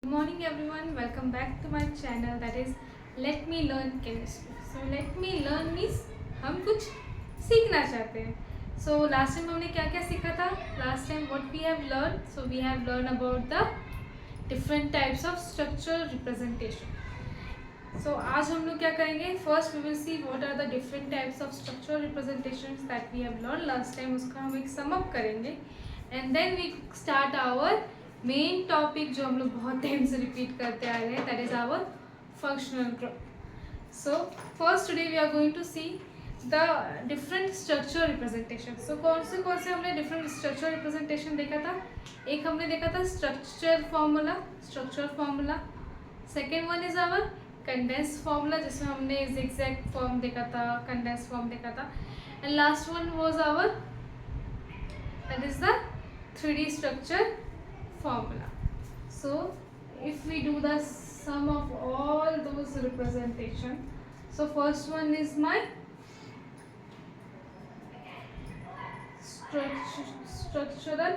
Good morning everyone, welcome back to my channel that is Let Me Learn Chemistry. So let me learn means हम कुछ सीखना चाहते हैं. So last time हमने क्या क्या सीखा था? Last time what we have learned? So we have learned about the different types of structural representation. So आज हम लोग क्या करेंगे? First we will see what are the different types of structural representations that we have learned last time. उसका हम एक sum up करेंगे and then we start our main topic जो हम लोग बहुत टाइम से रिपीट करते आ रहे हैं that is our functional group. So first today we are going to see the different structure representation. So कौन से हमने डिफरेंट स्ट्रक्चर रिप्रेजेंटेशन देखा था? एक हमने देखा था structure formula. Second one is our condense formula जिसमें हमने zigzag फॉर्म देखा था, कंडेंस फॉर्म देखा था. And last one was our that is the 3D structure formula. So if we do the sum of all those representation, so first one is my structural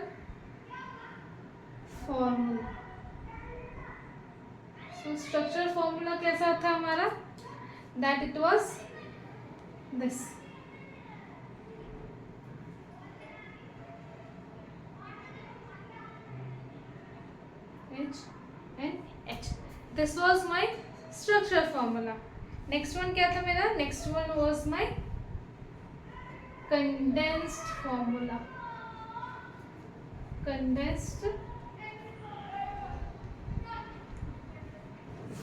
formula. So structural formula कैसा था हमारा? That it was this. H and H. This was my structural formula. Next one क्या था मेरा? Next one was my condensed formula. Condensed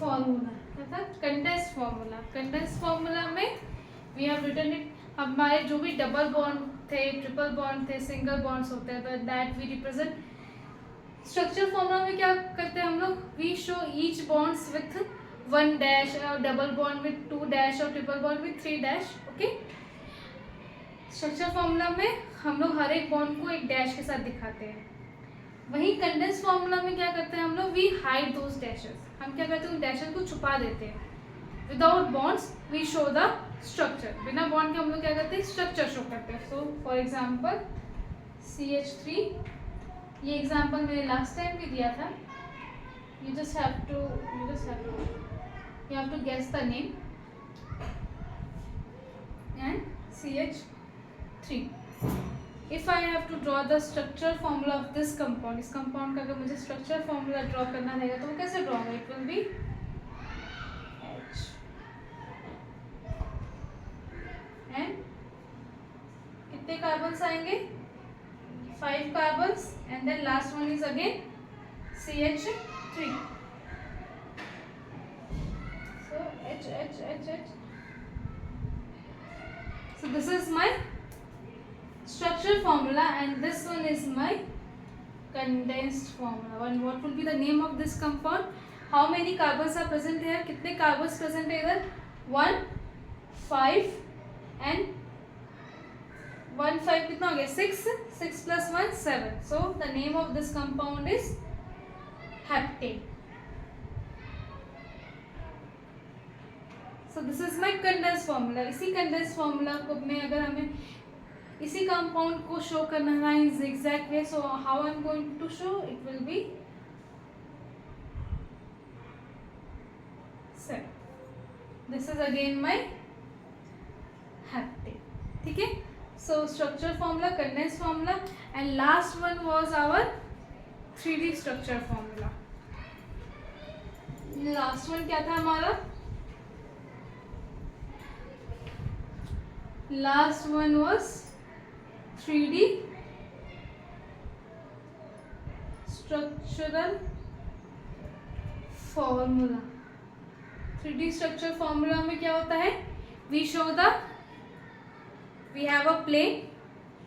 formula क्या था? Condensed formula. Condensed formula में we have written it. हमारे जो भी डबल बॉन्ड थे, ट्रिपल बॉन्ड थे, सिंगल बॉन्ड्स होते हैं, तो that we represent. Structure formula में क्या करते हैं हम लोग? We show each bonds with 1 dash और डबल बॉन्ड विथ 2 डैश और triple bond with 3 dash. Okay, structure formula में हम लोग हर एक बॉन्ड को एक डैश के साथ दिखाते हैं. वहीं कंडेंस फॉर्मूला में क्या करते हैं हम लोग? We hide those dashes. हम क्या करते हैं? उन डैशेस को छुपा देते हैं. Without bonds we show the structure. बिना बॉन्ड के हम लोग क्या करते हैं? स्ट्रक्चर शो करते हैं. So for example CH3. ये एग्जाम्पल मैंने लास्ट टाइम भी दिया था. You have to guess the name and CH3. If I have to draw the structure formula of this compound, इस कंपाउंड का अगर मुझे स्ट्रक्चर फॉर्मूला ड्रॉ करना रहेगा तो वो कैसे ड्रॉ होगा? It will be H and कितने कार्बन्स आएंगे? 5 carbons and then last one is again CH3. So H. So this is my structure formula and this one is my condensed formula. And what will be the name of this compound? How many carbons are present here? कितने carbons present है इधर? 1, 5 and 1 5 कितना हो गया? 6 plus 1 7. So the name of this compound is heptane. So this is my condensed formula. इसी condensed formula को में अगर हमें इसी compound को show करना है in zigzag way, so how I am going to show? It will be 7. This is again my heptane. ठीक है? So structure formula, condensed formula, and last one was our 3D structure formula. Last one क्या था हमारा? Last one was 3D structural formula. 3D structure formula में क्या होता है? We show we have a plane.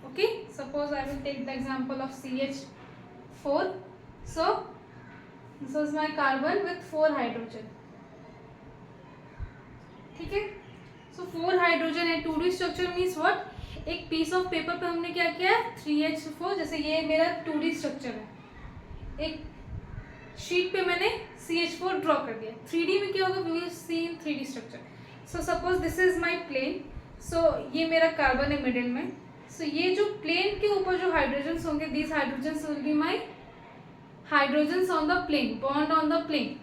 Okay, suppose I will take the example of CH4. So this is my carbon with 4 hydrogen. ठीक है? So 4 hydrogen है. 2D structure means what? एक piece of paper पे हमने क्या किया? 3H4. जैसे ये मेरा 2D structure है. एक शीट पे मैंने CH4 ड्रॉ कर दिया. 3D में क्या होगा? We will see in 3D structure. So suppose this is my plane. So ये मेरा कार्बन है मिडिल में. So ये जो प्लेन के ऊपर जो हाइड्रोजन्स होंगे, these hydrogens will be my hydrogens on the plane, bond on the plane,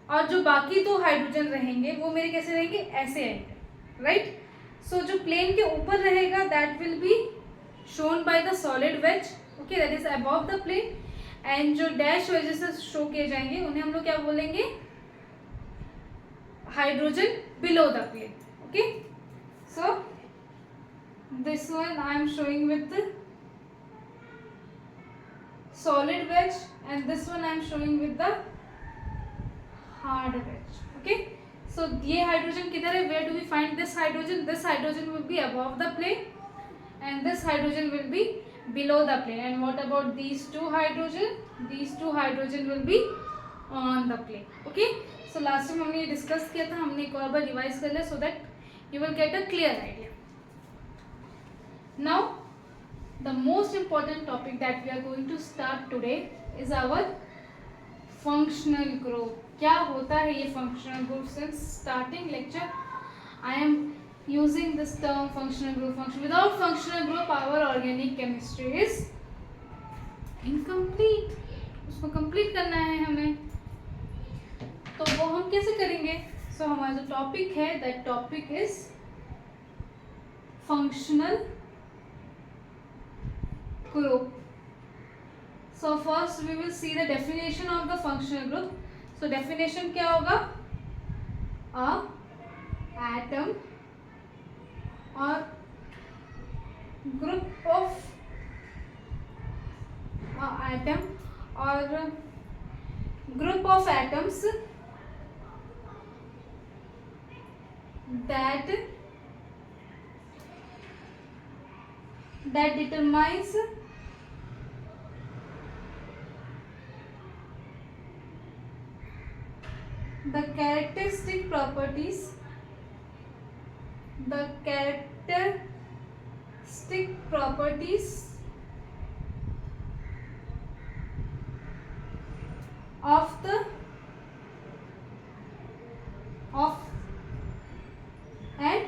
और जो बाकी दो हाइड्रोजन रहेंगे वो मेरे कैसे रहेंगे, ऐसे आएंगे, राइट। सो जो प्लेन के ऊपर रहेगा that will be shown by the solid wedge, okay, that is above the plane, and जो डैश वजह से शो किए जाएंगे उन्हें हम लोग क्या बोलेंगे, hydrogen below the plane, okay. So this one I am showing with the solid wedge and this one I am showing with the hard wedge, okay. So ये हाइड्रोजन किधर है, where do we find this hydrogen, this hydrogen will be above the plane and this hydrogen will be below the plane, and what about these two hydrogen, these two hydrogen will be on the plane, okay. So last time हमने ये discuss किया था, हमने एक और बार revise कर लिया so that you will get a clear idea. Now the most important topic that we are going to start today is our functional group. क्या होता है ये functional group? Since starting lecture I am using this term functional group. Without functional group our organic chemistry is incomplete. उसको complete करना है हमें, तो वो हम कैसे करेंगे? So हमारा जो topic है, that topic is functional group. So first we will see the definition of the functional group. So definition क्या होगा? A atom or group of atom or group of atoms that determines the characteristic properties of the an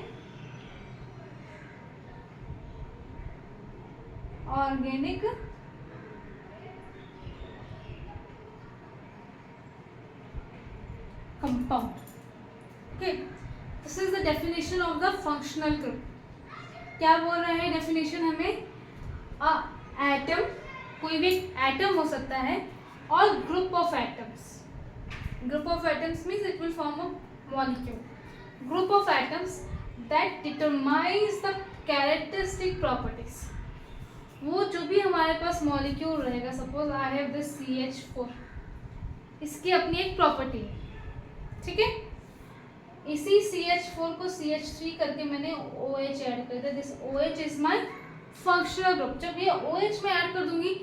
organic compound, okay. This is the definition of the functional group. क्या बोल रहे हैं definition हमें? Atom, कोई भी atom हो सकता है, और group of atoms. Group of atoms means it will form a molecule. Group of atoms that determines the characteristic properties. वो जो भी हमारे पास मॉलिक्यूल रहेगा, suppose I have this CH4, इसकी अपनी एक प्रॉपर्टी है, ठीक है। इसी CH4 को CH3 करके मैंने OH ऐड कर दिया, this OH is my functional group. जब ये OH में ऐड कर दूंगी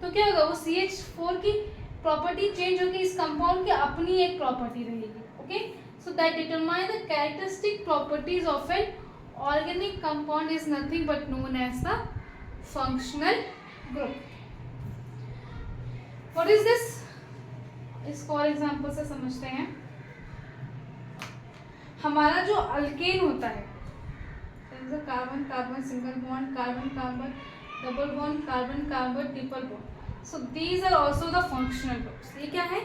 तो क्या होगा, वो CH4 की प्रॉपर्टी चेंज होगी, इस कंपाउंड की अपनी एक प्रॉपर्टी रहेगी, okay. So that determine the characteristic properties of an organic compound is nothing but known as the functional group. What is this? इसको और एग्जांपल से समझते हैं। हमारा जो अल्केन होता है, carbon carbon single bond, carbon carbon double bond, carbon carbon triple bond, so these are also the functional groups. ये क्या है?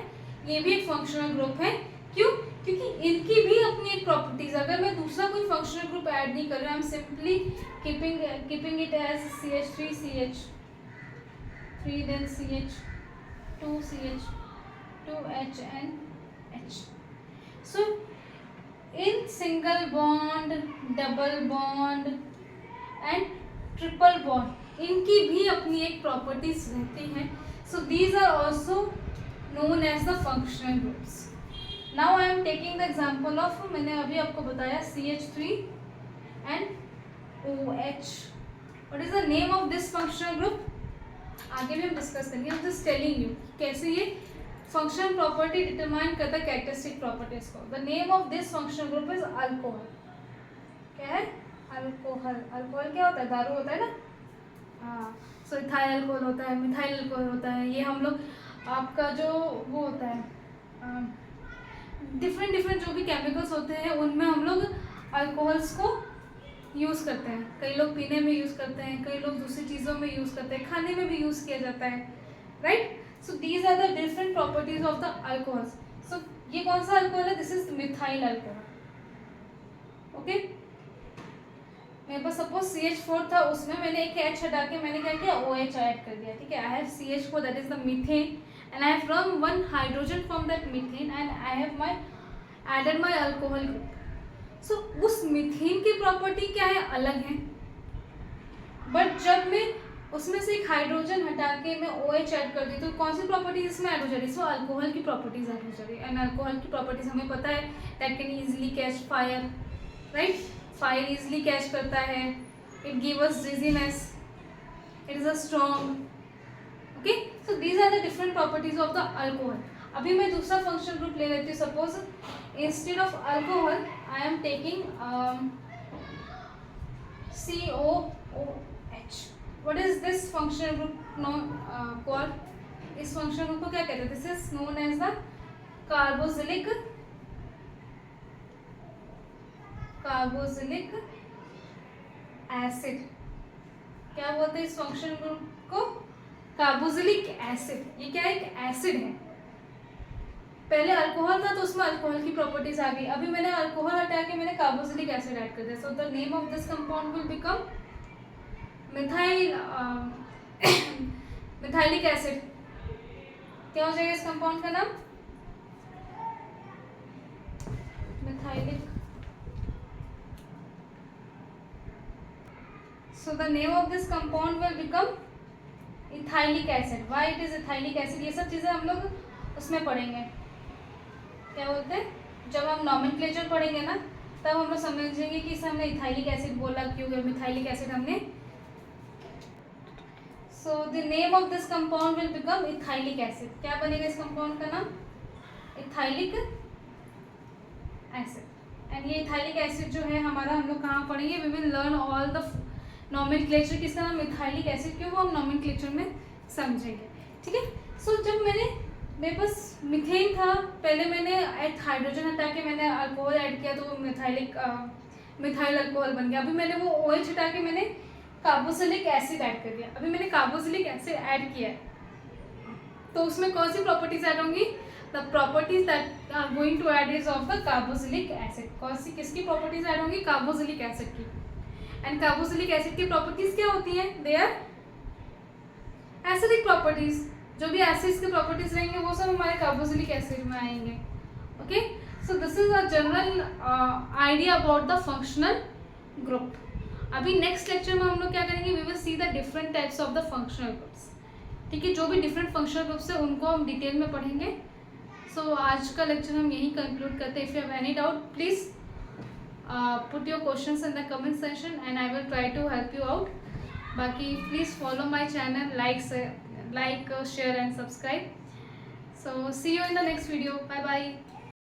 ये भी एक फंक्शनल ग्रुप है। क्यों? क्योंकि इनकी भी अपनी एक प्रॉपर्टीज, अगर मैं दूसरा कोई फंक्शनल ग्रुप ऐड नहीं कर रहा, I am simply keeping it as CH3 CH3 then CH2 CH2 H and H. So in single bond, double bond and triple bond इनकी भी अपनी एक प्रॉपर्टीज रहती हैं। So these are also known as the functional groups. Now I am taking the example of, मैंने अभी आपको बताया CH3 and OH. What is the name of this functional group? आगे भी हम डिस्कस करेंगे। I'm just telling you कैसे ये फंक्शनल प्रॉपर्टी डिटरमाइन करता है कैरेक्टरिस्टिक प्रॉपर्टीज को। The name of this functional group is alcohol. क्या है? अल्कोहल। अल्कोहल क्या होता है? दारू होता है ना। हाँ, सो इथाइल अल्कोहल होता है, मिथाइल अल्कोहल होता है। ये हम लोग आपका जो वो होता है डिफरेंट जो भी केमिकल्स होते हैं उनमें हम लोग अल्कोहल्स को यूज़ करते हैं, कई लोग पीने में यूज़ करते हैं, कई लोग दूसरी चीज़ों में यूज़ करते हैं, खाने में भी यूज़ किया जाता है, right. So these are the different properties of the alcohols. So ये कौन सा अल्कोहल है? This is methyl alcohol. Okay, मेरे पास सपोज CH4 था, उसमें मैंने एक H हटा के मैंने क्या किया, OH ऐड कर दिया, ठीक है। I have CH4 that is the methane and I have from one hydrogen from that methane and I have my added my alcohol group. So उस मीथेन की प्रॉपर्टी क्या है, अलग है, बट जब मैं उसमें से एक हाइड्रोजन हटा के मैं OH ऐड कर दी तो कौन सी प्रॉपर्टीज इसमें ऐड हो जा रही है? सो अल्कोहल की प्रॉपर्टीज ऐड हो जा रही है। एंड अल्कोहल की प्रॉपर्टीज हमें पता है that can easily catch fire, right. Fire easily catch करता है, it give us dizziness, it is a strong. Okay, so these are the different properties of the alcohol. अभी मैं दूसरा फंक्शनल ग्रुप ले लेती हूँ। Suppose instead of alcohol I am taking COOH। What is this functional group known called? इस functional group को क्या कहते हैं? This is known as the carboxylic acid। क्या बोलते हैं इस functional group को? Carboxylic acid. ये क्या है? एक एसिड है। पहले अल्कोहल था तो उसमें अल्कोहल की प्रॉपर्टीज आ गई, अभी मैंने अल्कोहल हटा के मैंने कार्बोक्सिलिक एसिड ऐड कर दिया। So the name of this compound will become methylic acid. क्या हो जाएगा इस कंपाउंड का नाम? Methylic. So the name of this compound will become ethylic acid. Why it is ethylic acid? ये सब चीजें हम लोग उसमें पढ़ेंगे, क्या बोलते हैं, जब हम नॉमेनक्लेचर पढ़ेंगे ना, तब हम लोग समझेंगे कि इसे हमने इथाइलिक एसिड बोला क्यों है, मिथाइलिक एसिड हमने। So the name of this compound will become ethylic acid। क्या बनेगा इस कंपाउंड का नाम? इथाइलिक एसिड। एंड ये इथाइलिक एसिड जो है हमारा, हम लोग कहाँ पढ़ेंगे? We will learn all the nomenclature. किसका नाम? इथाइलिक एसिड, क्यों? वो हम नॉमेनक्लेचर में समझेंगे, ठीक है। सो जब मेरे पास मीथेन था, पहले मैंने एक हाइड्रोजन हटा के मैंने अल्कोहल ऐड किया तो वो मिथाइल अल्कोहल बन गया। अभी मैंने वो OH हटा के मैंने कार्बोक्सिलिक एसिड ऐड कर दिया। अभी मैंने कार्बोक्सिलिक एसिड ऐड किया है तो उसमें कौन सी प्रॉपर्टीज ऐड होंगी? The properties that are going to add is of the carboxylic acid. कौन सी, किसकी प्रॉपर्टीज ऐड होंगी? कार्बोक्सिलिक एसिड की। एंड कार्बोक्सिलिक एसिड की प्रॉपर्टीज क्या होती हैं? They are acidic properties. जो भी एसिड्स की प्रॉपर्टीज रहेंगे वो सब हमारे कार्बोक्सिलिक एसिड में आएंगे। Okay, so this is a general idea about the functional group. अभी नेक्स्ट लेक्चर में हम लोग क्या करेंगे? We will see the different types of the functional groups, ठीक है। जो भी डिफरेंट फंक्शनल ग्रुप्स है उनको हम डिटेल में पढ़ेंगे। सो आज का लेक्चर हम यहीं कंक्लूड करते हैं। If you have any doubt please put your questions in the comment section and I will try to help you out. बाकी please follow my channel, like, share and subscribe. So see you in the next video. Bye bye.